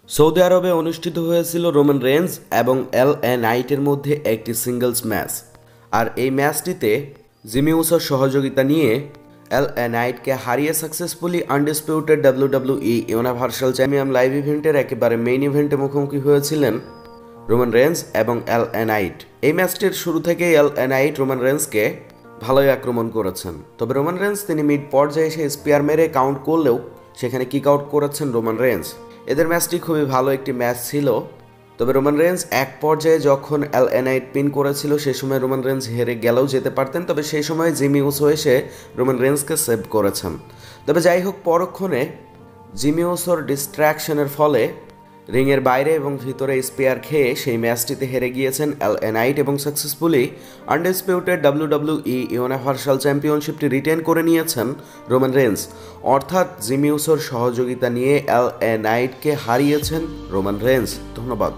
Saudi আরবে অনুষ্ঠিত হয়েছিল রোমান রেঞ্জ এবং এল.এ. নাইটের মধ্যে একটি সিঙ্গলস ম্যাচ। আর এই ম্যাচটিতে জিমি উসোর সহযোগিতা নিয়ে এল.এ. নাইটকে হারিয়ে successfully undisputed WWE universal champion live ইভেন্টের একেবারে মেইন ইভেন্টে মুখোমুখি হয়েছিলেন রোমান রেঞ্জ এবং এল.এ. নাইট। এই ম্যাচটির শুরু থেকেই এল.এ. নাইট রোমান রেঞ্জকে ভালোই আক্রমণ করেছেন, তবে রোমান রেঞ্জ তিনি মিড পর্যায়ে এসে স্পিয়ার মেরে কাউন্ট করলেও সেখানে কিক আউট করেছেন রোমান রেঞ্জ। এদের ম্যাচটি খুবই ভালো একটি ম্যাচ ছিল, তবে রোমান রেঞ্জ এক পর্যায়ে যখন এল.এ. নাইট পিন করেছিল সে সময় রোমান রেঞ্জ হেরে গেলেও যেতে পারতেন, তবে সেই সময় জিমি উসো এসে রোমান রেঞ্জকে সেভ করেছেন। তবে যাই হোক, পরক্ষণে জিমি উসোর ডিস্ট্র্যাকশনের ফলে রিংয়ের বাইরে এবং ভিতরে স্পেয়ার খেয়ে সেই ম্যাচটিতে হেরে গিয়েছেন এল.এ. নাইট এবং successfully undisputed WWE universal চ্যাম্পিয়নশিপটি written করে নিয়েছেন রোমান রেঞ্জ। অর্থাৎ জিমি উসোর সহযোগিতা নিয়ে এল.এ. নাইটকে হারিয়েছেন রোমান রেঞ্জ। ধন্যবাদ।